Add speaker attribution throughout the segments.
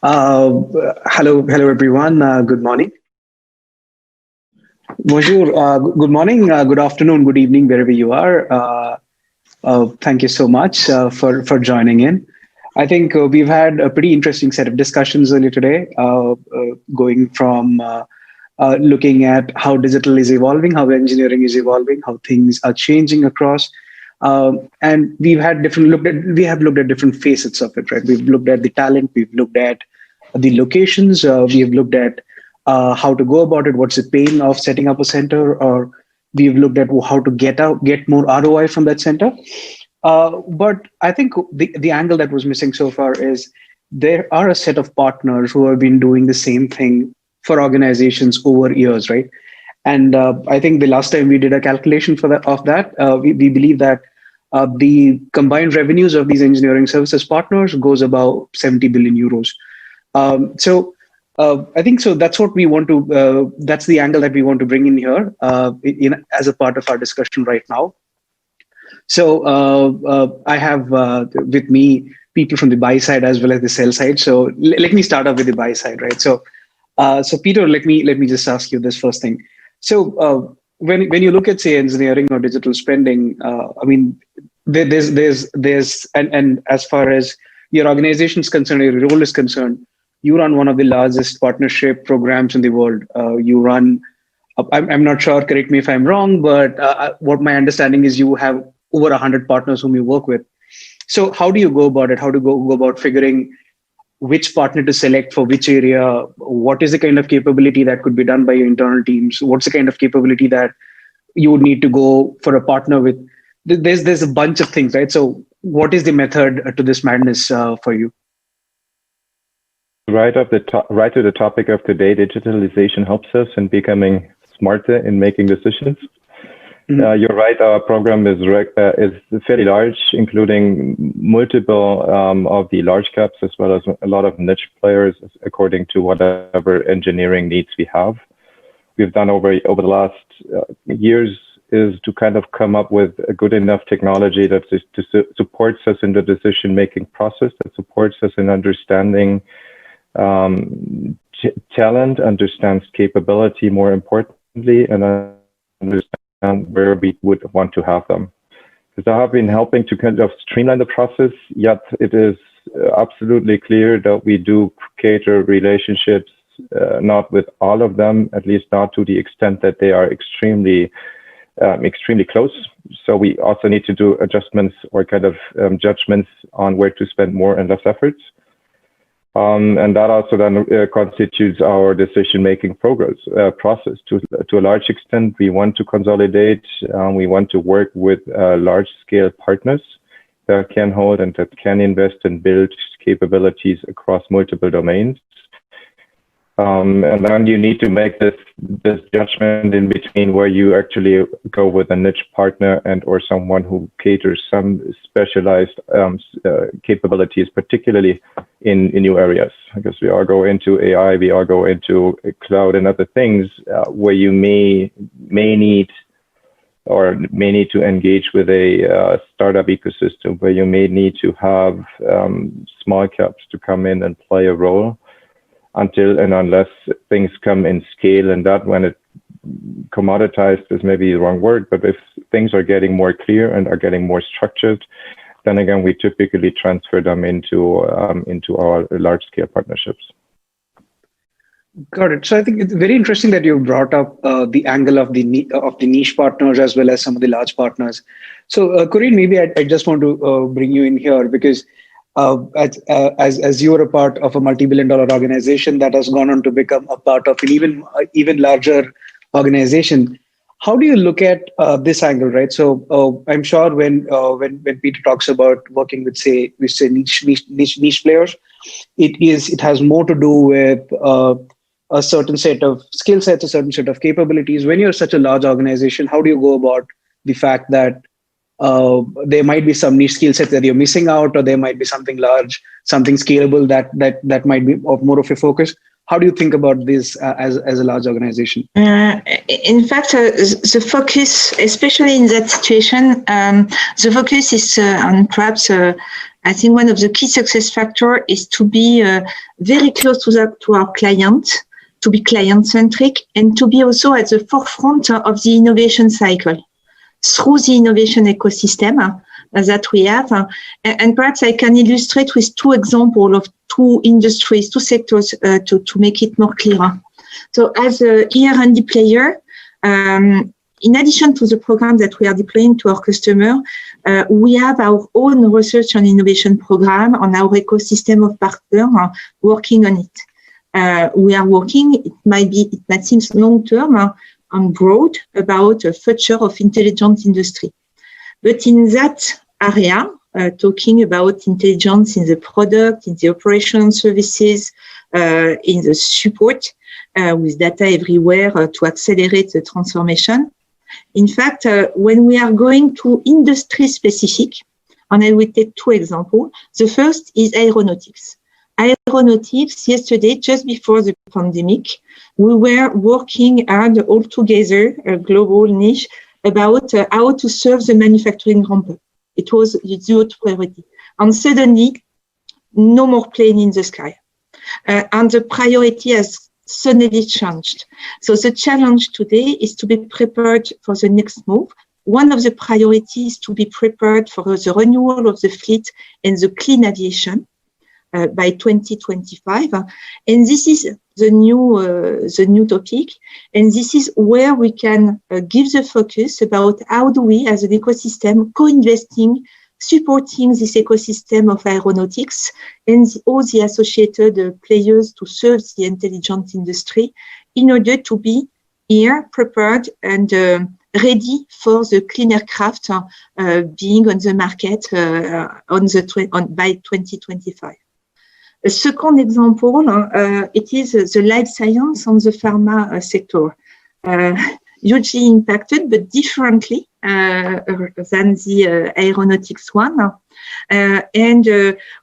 Speaker 1: Hello everyone. Good morning. Bonjour. Good morning. Good afternoon. Good evening, wherever you are. Thank you so much for joining in. I think we've had a pretty interesting set of discussions earlier today, going from looking at how digital is evolving, how engineering is evolving, how things are changing across. And we have looked at different facets of it, right? We've looked at the talent, we've looked at the locations, we have looked at how to go about it, what's the pain of setting up a center, or we've looked at how to get more ROI from that center. But I think the angle that was missing so far is there are a set of partners who have been doing the same thing for organizations over years, right? And I think the last time we did a calculation we believe that the combined revenues of these engineering services partners goes about 70 billion euros. I think so. That's what we want to. That's the angle that we want to bring in here, as a part of our discussion right now. So I have with me people from the buy side as well as the sell side. So let me start off with the buy side, right? So Peter, let me just ask you this first thing. So when you look at, say, engineering or digital spending, I mean, there's and as far as your organization is concerned, your role is concerned, you run one of the largest partnership programs in the world. You run, I'm not sure, correct me if I'm wrong, but what my understanding is you have over 100 partners whom you work with. So how do you go about it? How do you go about figuring which partner to select for which area? What is the kind of capability that could be done by your internal teams? What's the kind of capability that you would need to go for a partner with? There's a bunch of things, right? So what is the method to this madness for you?
Speaker 2: Right to the topic of today, digitalization helps us in becoming smarter in making decisions. Mm-hmm. You're right, our program is fairly large, including multiple of the large caps, as well as a lot of niche players, according to whatever engineering needs we have. We've done over the last years is to kind of come up with a good enough technology that supports us in the decision-making process, that supports us in understanding talent, understands capability more importantly, and understand where we would want to have them. Because I have been helping to kind of streamline the process, yet it is absolutely clear that we do cater relationships, not with all of them, at least not to the extent that they are extremely close. So we also need to do adjustments or kind of judgments on where to spend more and less efforts. And that also then constitutes our decision-making process. To a large extent, we want to consolidate. We want to work with large-scale partners that can hold and that can invest and build capabilities across multiple domains. And then you need to make this judgment in between where you actually go with a niche partner and or someone who caters some specialized capabilities, particularly in new areas. Because we all go into AI, we all go into cloud and other things where you may need to engage with a startup ecosystem, where you may need to have small caps to come in and play a role. Until and unless things come in scale, and that when it commoditized is maybe the wrong word, but if things are getting more clear and are getting more structured, then again, we typically transfer them into our large scale partnerships.
Speaker 1: Got it. So I think it's very interesting that you brought up the angle of the niche partners as well as some of the large partners. So Corinne, maybe I just want to bring you in here because as you are a part of a multi-billion-dollar organization that has gone on to become a part of an even larger organization, how do you look at this angle, right? So I'm sure when Peter talks about working with say niche players, it has more to do with a certain set of skill sets, a certain set of capabilities. When you're such a large organization, how do you go about the fact that there might be some niche skill set that you're missing out, or there might be something large, something scalable that might be of more of a focus? How do you think about this as a large organization?
Speaker 3: In fact, the focus, especially in that situation, the focus is on perhaps I think one of the key success factors is to be very close to our client, to be client-centric, and to be also at the forefront of the innovation cycle through the innovation ecosystem that we have. And perhaps I can illustrate with two examples of two industries, two sectors to make it more clear. So as a ER&D player, in addition to the program that we are deploying to our customer, we have our own research and innovation program on our ecosystem of partners working on it. We are working, it might seem long-term and broad about a future of intelligent industry. But in that area, talking about intelligence in the product, in the operation services, in the support, with data everywhere to accelerate the transformation. In fact, when we are going to industry specific, and I will take two examples. The first is aeronautics. Aeronautics, yesterday, just before the pandemic, we were working hard all together, a global niche, about how to serve the manufacturing ramp-up. It was the priority. And suddenly, no more plane in the sky. And the priority has suddenly changed. So the challenge today is to be prepared for the next move. One of the priorities is to be prepared for the renewal of the fleet and the clean aviation by 2025. And this is the new topic. And this is where we can give the focus about how do we, as an ecosystem, co-investing, supporting this ecosystem of aeronautics and all the associated players to serve the intelligent industry in order to be here, prepared and ready for the clean aircraft being on the market by 2025. A second example, it is the life science and the pharma sector. Hugely impacted, but differently than the aeronautics one. And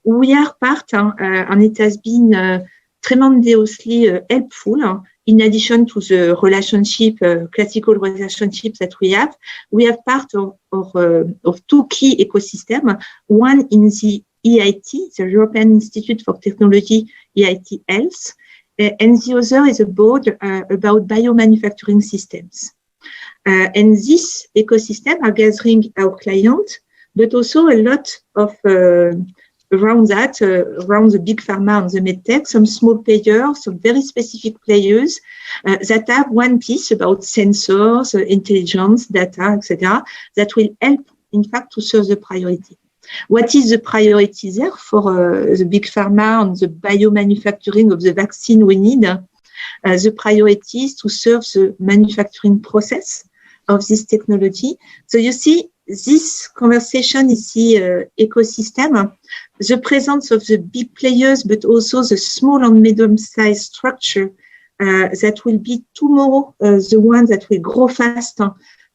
Speaker 3: we are part, and it has been tremendously helpful. In addition to the relationship, classical relationships that we have part of two key ecosystems. One in the EIT, the European Institute for Technology, EIT Health, and the other is a board about biomanufacturing systems. And this ecosystem are gathering our clients, but also a lot of around that, around the big pharma and the medtech, some small players, some very specific players that have one piece about sensors, intelligence, data, etc., that will help, in fact, to serve the priority. What is the priority there for the big pharma and the biomanufacturing of the vaccine we need? The priority is to serve the manufacturing process of this technology. So you see, this conversation is the ecosystem, the presence of the big players, but also the small and medium-sized structure that will be tomorrow the ones that will grow fast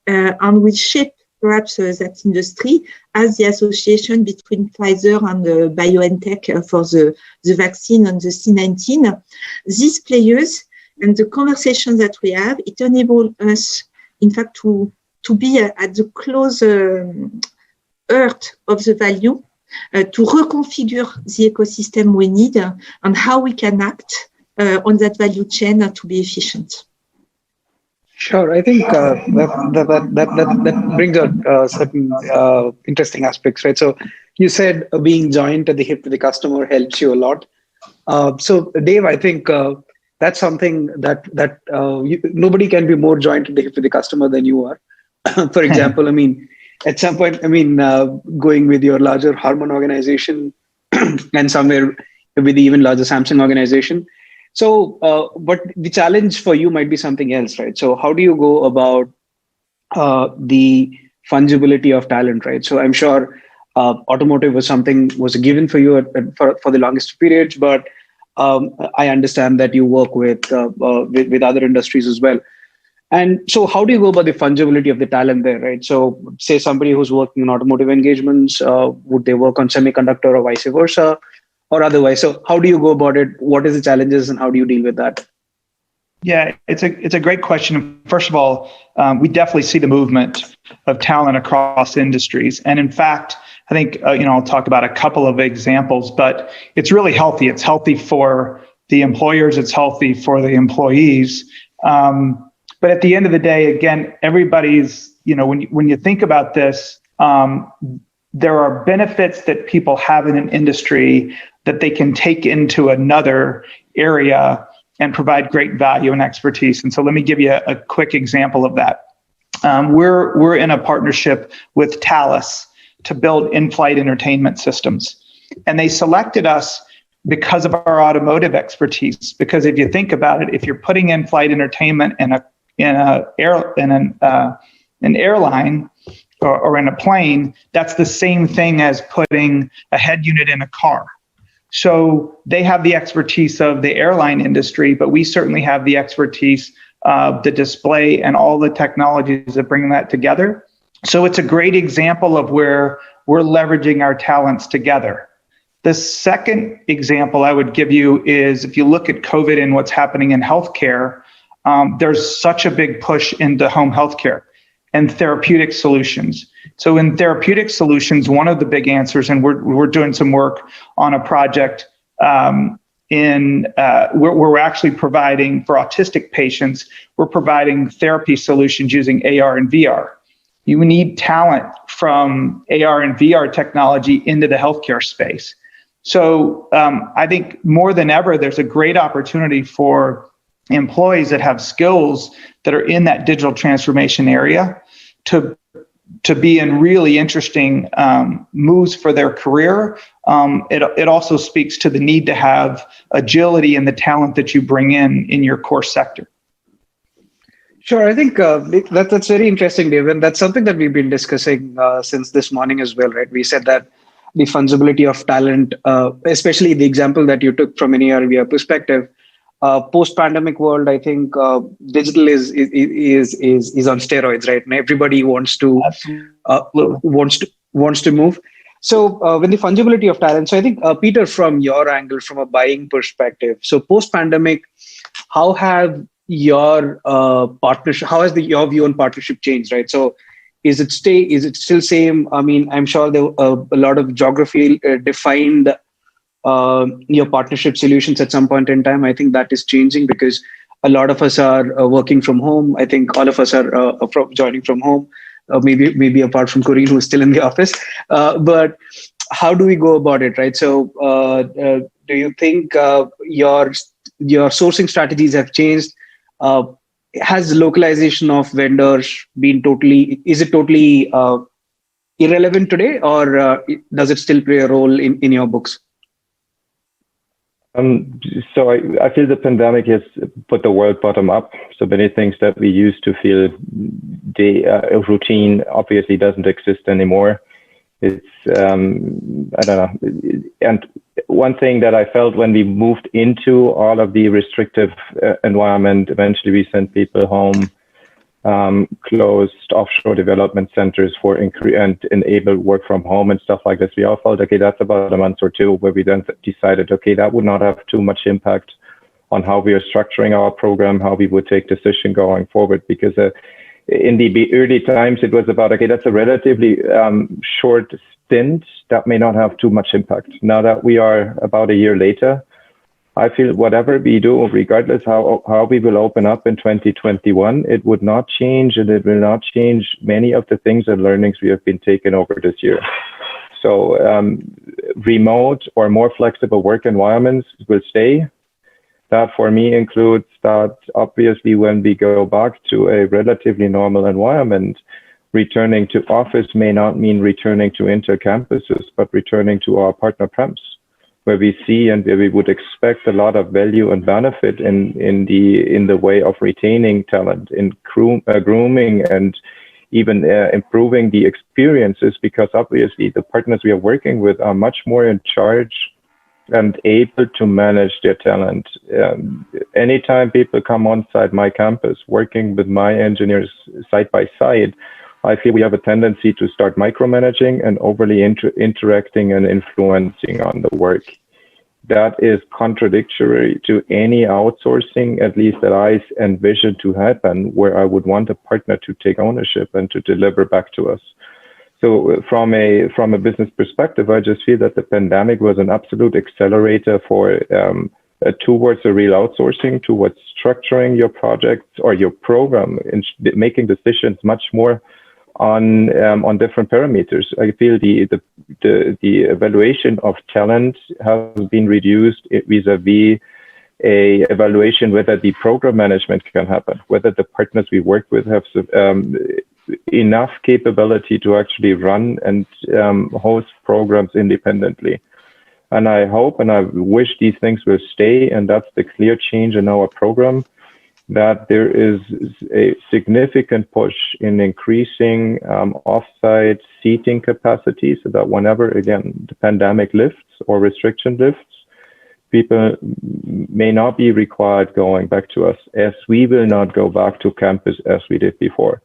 Speaker 3: and will shape perhaps that industry, as the association between Pfizer and BioNTech for the vaccine and the C19. These players and the conversation that we have, it enables us, in fact, to be at the close heart of the value, to reconfigure the ecosystem we need and how we can act on that value chain to be efficient.
Speaker 1: Sure, I think that brings out certain interesting aspects, right? So you said being joined at the hip with the customer helps you a lot. So Dave, I think that's something that nobody can be more joined at the hip with the customer than you are. For example, I mean, at some point, I mean, going with your larger HARMAN organization and somewhere with the even larger Samsung organization. So, but the challenge for you might be something else, right? So how do you go about the fungibility of talent, right? So I'm sure automotive was a given for you for the longest periods, but I understand that you work with other industries as well. And so how do you go about the fungibility of the talent there, right? So say somebody who's working in automotive engagements, would they work on semiconductor or vice versa? Or otherwise. So how do you go about it? What is the challenges and how do you deal with that?
Speaker 4: Yeah, it's a great question. First of all, we definitely see the movement of talent across industries. And in fact, I think, I'll talk about a couple of examples, but it's really healthy. It's healthy for the employers. It's healthy for the employees. But at the end of the day, again, everybody's, when you think about this, there are benefits that people have in an industry that they can take into another area and provide great value and expertise. And so let me give you a quick example of that. We're in a partnership with Thales to build in-flight entertainment systems. And they selected us because of our automotive expertise. Because if you think about it, if you're putting in-flight entertainment in an airline or in a plane, that's the same thing as putting a head unit in a car. So they have the expertise of the airline industry, but we certainly have the expertise of the display and all the technologies that bring that together. So it's a great example of where we're leveraging our talents together. The second example I would give you is if you look at COVID and what's happening in healthcare, there's such a big push into home healthcare and therapeutic solutions. So in therapeutic solutions, one of the big answers, and we're doing some work on a project we're actually providing for autistic patients, we're providing therapy solutions using AR and VR. You need talent from AR and VR technology into the healthcare space. So I think more than ever, there's a great opportunity for employees that have skills that are in that digital transformation area to be in really interesting moves for their career. It also speaks to the need to have agility in the talent that you bring in your core sector.
Speaker 1: Sure, I think that's very interesting, Dave, and that's something that we've been discussing since this morning as well, right? We said that the fungibility of talent, especially the example that you took from an AR/VR perspective, post-pandemic world, I think digital is on steroids, right? And everybody wants to move. So with the fungibility of talent, so I think Peter, from your angle, from a buying perspective, so post-pandemic, how have your partnership? How has your view on partnership changed, right? So is it still same? I mean, I'm sure there a lot of geography defined your partnership solutions at some point in time. I think that is changing because a lot of us are working from home. I think all of us are joining from home, maybe apart from Corinne, who's still in the office. But how do we go about it, right? So do you think your sourcing strategies have changed? Has the localization of vendors been totally irrelevant today, or does it still play a role in your books?
Speaker 2: So I feel the pandemic has put the world bottom up. So many things that we used to feel routine obviously doesn't exist anymore. It's, I don't know. And one thing that I felt when we moved into all of the restrictive environment, eventually we sent people home, closed offshore development centers and enabled work from home and stuff like this. We all felt, okay, that's about a month or two where we then decided, okay, that would not have too much impact on how we are structuring our program, how we would take decision going forward. Because in the early times, it was about, okay, that's a relatively short stint that may not have too much impact. Now that we are about a year later, I feel whatever we do, regardless how we will open up in 2021, it would not change, and it will not change many of the things and learnings we have been taking over this year. So remote or more flexible work environments will stay. That for me includes that obviously when we go back to a relatively normal environment, returning to office may not mean returning to inter-campuses, but returning to our partner prems, where we see and where we would expect a lot of value and benefit in the way of retaining talent, in grooming and even improving the experiences, because obviously the partners we are working with are much more in charge and able to manage their talent. Anytime people come on site my campus, working with my engineers side by side, I feel we have a tendency to start micromanaging and overly interacting and influencing on the work. That is contradictory to any outsourcing, at least that I envision to happen, where I would want a partner to take ownership and to deliver back to us. So from a business perspective, I just feel that the pandemic was an absolute accelerator for towards a real outsourcing, towards structuring your projects or your program and making decisions much more on different parameters. I feel the evaluation of talent has been reduced vis-a-vis a evaluation whether the program management can happen, whether the partners we work with have enough capability to actually run and host programs independently. And I hope and I wish these things will stay, and that's the clear change in our program, that there is a significant push in increasing offsite seating capacity so that whenever, again, the pandemic lifts or restriction lifts, people may not be required going back to us, as we will not go back to campus as we did before.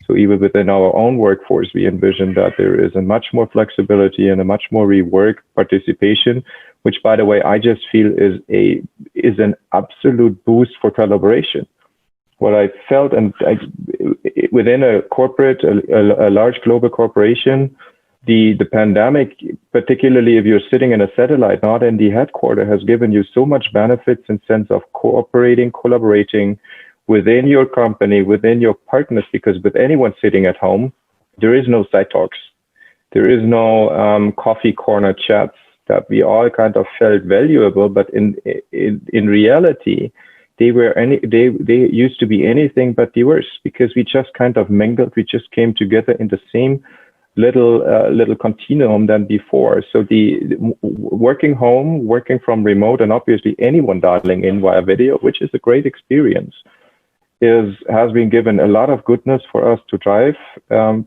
Speaker 2: So even within our own workforce, we envision that there is a much more flexibility and a much more rework participation, which, by the way, I just feel is an absolute boost for collaboration. What I felt, and within a corporate, a large global corporation, the pandemic, particularly if you're sitting in a satellite, not in the headquarters, has given you so much benefits in sense of cooperating, collaborating within your company, within your partners, because with anyone sitting at home, there is no side talks. There is no coffee corner chats that we all kind of felt valuable, but in reality, they used to be anything but diverse, because we just kind of mingled, we just came together in the same little continuum than before. So the working home, working from remote, and obviously anyone dialing in via video, which is a great experience, has been given a lot of goodness for us to drive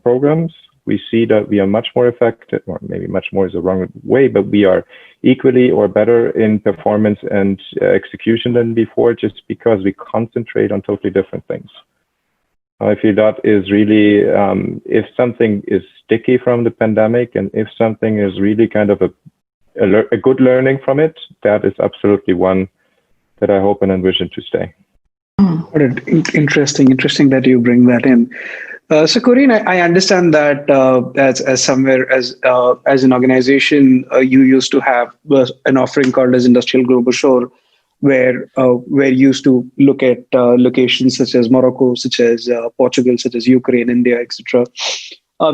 Speaker 2: programs. We see that we are much more effective, or maybe much more is the wrong way, but we are equally or better in performance and execution than before, just because we concentrate on totally different things. I feel that is really, if something is sticky from the pandemic, and if something is really kind of a good learning from it, that is absolutely one that I hope and envision to stay.
Speaker 1: Interesting that you bring that in. So Corinne, I understand that as an organization, you used to have an offering called as Industrial Global Shore, where you used to look at locations such as Morocco, such as Portugal, such as Ukraine, India, etc.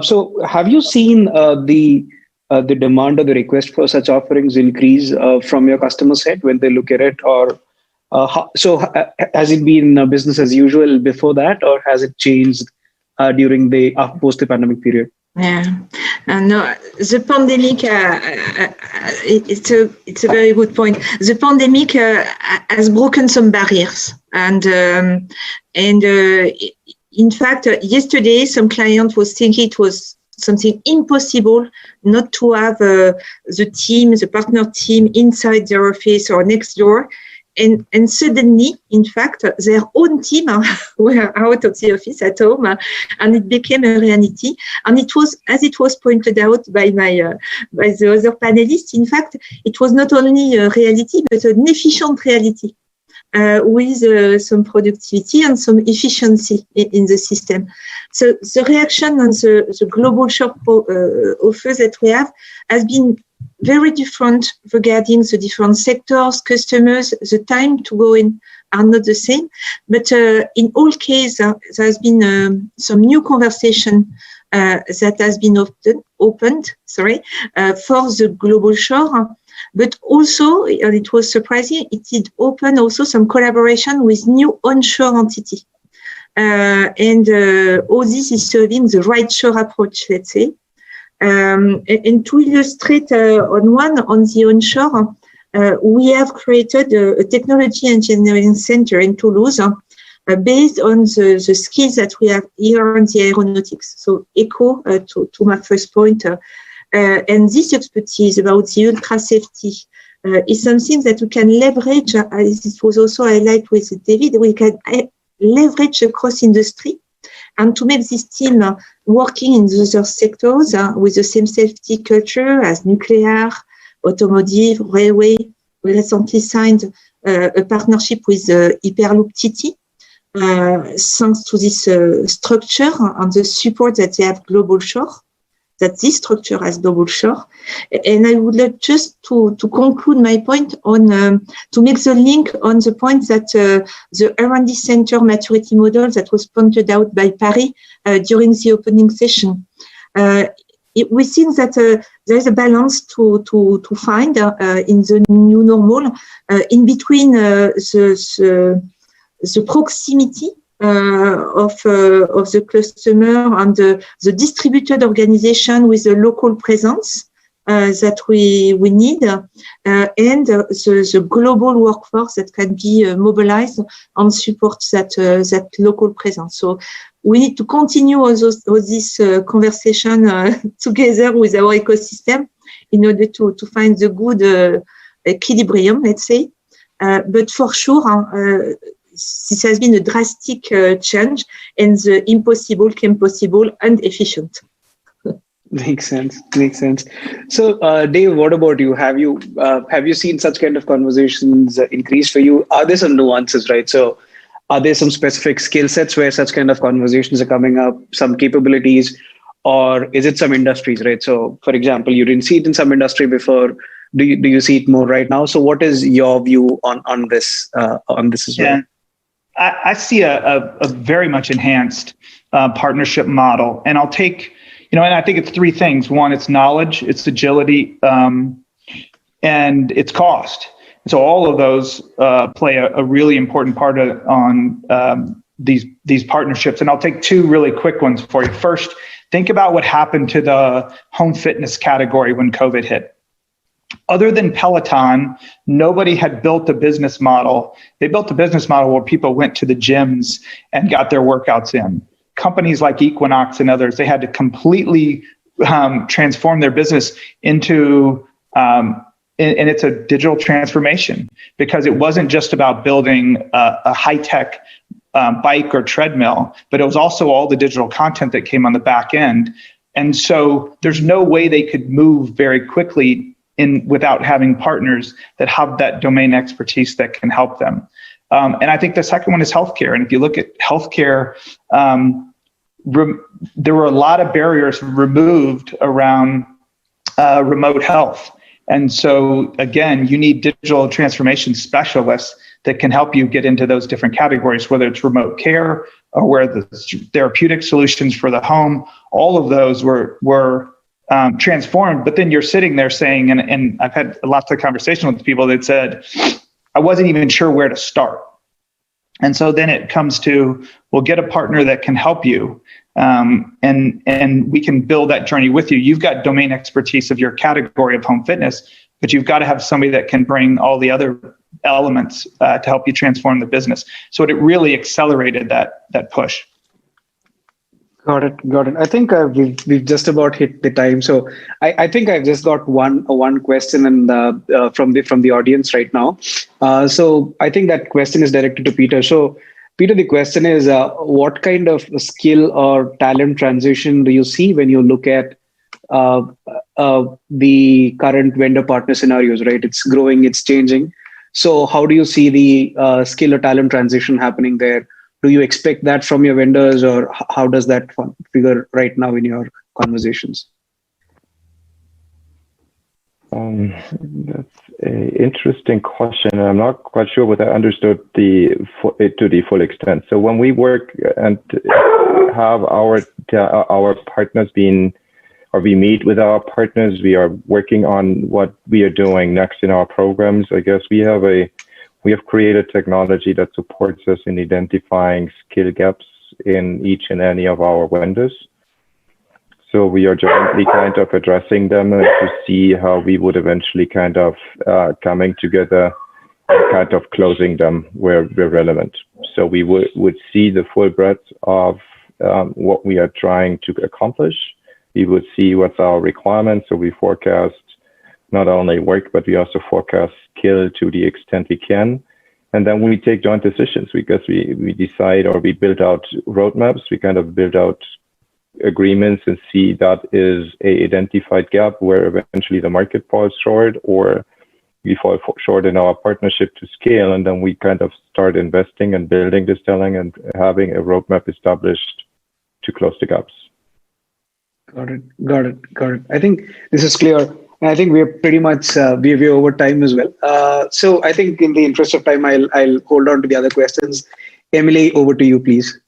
Speaker 1: So have you seen the demand or the request for such offerings increase from your customer set when they look at it, or has it been business as usual before that, or has it changed during the post the pandemic period?
Speaker 3: Yeah, no, the pandemic, it's a very good point. The pandemic has broken some barriers, and in fact, yesterday some client was thinking it was something impossible not to have the partner team inside their office or next door. And suddenly, in fact, their own team were out of the office at home, and it became a reality. And it was, as it was pointed out by the other panelists, in fact, it was not only a reality, but an efficient reality with some productivity and some efficiency in the system. So the reaction on the global shop offers that we have has been very different regarding the different sectors, customers. The time to go in are not the same, but in all cases, there has been some new conversation that has been opened for the global shore. But also, and it was surprising, it did open also some collaboration with new onshore entity. And all this is serving the right shore approach, let's say. And to illustrate on the onshore, we have created a technology engineering center in Toulouse based on the skills that we have here in the aeronautics. So echo to my first point. And this expertise about the ultra safety is something that we can leverage, as it was also highlighted with David, we can leverage across industry, and to make this team working in the other sectors with the same safety culture as nuclear, automotive, railway. We recently signed a partnership with Hyperloop TT, thanks to this structure and the support that they have global shore. that this structure has double shore. And I would like just to conclude my point on, to make the link on the point that the R&D center maturity model that was pointed out by Paris during the opening session. We think that there is a balance to find in the new normal in between the proximity of the customer and the distributed organization with a local presence that we need, and the global workforce that can be mobilized and support that local presence. So we need to continue all this conversation together with our ecosystem in order to find the good equilibrium, let's say. But for sure, this has been a drastic change, and the impossible came possible and efficient.
Speaker 1: Makes sense. So, Dave, what about you? Have you seen such kind of conversations increase for you? Are there some nuances, right? So, are there some specific skill sets where such kind of conversations are coming up, some capabilities, or is it some industries, right? So, for example, you didn't see it in some industry before. Do you see it more right now? So, what is your view on this as well?
Speaker 4: Yeah. I see a very much enhanced partnership model, and I'll take, and I think it's three things. One, it's knowledge, it's agility, and it's cost. So all of those play a really important part on these partnerships. And I'll take two really quick ones for you. First, think about what happened to the home fitness category when COVID hit. Other than Peloton, nobody had built a business model. They built a business model where people went to the gyms and got their workouts in. Companies like Equinox and others, they had to completely transform their business into, and it's a digital transformation, because it wasn't just about building a high-tech bike or treadmill, but it was also all the digital content that came on the back end. And so there's no way they could move very quickly without having partners that have that domain expertise that can help them. And I think the second one is healthcare. And if you look at healthcare, there were a lot of barriers removed around remote health. And so, again, you need digital transformation specialists that can help you get into those different categories, whether it's remote care or where the therapeutic solutions for the home. All of those were transformed. But then you're sitting there saying, and I've had lots of conversations with people that said, I wasn't even sure where to start. And so then it comes to, well, get a partner that can help you, and we can build that journey with you. You've got domain expertise of your category of home fitness, but you've got to have somebody that can bring all the other elements to help you transform the business. So it really accelerated that push.
Speaker 1: Got it. I think we've just about hit the time. So I think I've just got one question from the audience right now. So I think that question is directed to Peter. So Peter, the question is, what kind of skill or talent transition do you see when you look at the current vendor partner scenarios, right? It's growing, it's changing. So how do you see the skill or talent transition happening there? Do you expect that from your vendors, or how does that figure right now in your conversations?
Speaker 2: That's an interesting question. I'm not quite sure whether I understood it to the full extent. So when we work and have our partners we meet with our partners, we are working on what we are doing next in our programs. I guess we have created technology that supports us in identifying skill gaps in each and any of our vendors. So we are jointly kind of addressing them to see how we would eventually kind of coming together and kind of closing them where relevant. So we would see the full breadth of what we are trying to accomplish. We would see what's our requirements. So we forecast not only work, but we also forecast skill to the extent we can. And then we take joint decisions, because we decide, or we build out roadmaps. We kind of build out agreements and see that is a identified gap where eventually the market falls short, or we fall short in our partnership to scale. And then we kind of start investing and building this talent and having a roadmap established to close the gaps.
Speaker 1: Got it. Got it. Got it. I think this is clear. And I think we're pretty much we're over time as well. So I think in the interest of time, I'll hold on to the other questions. Emily, over to you, please.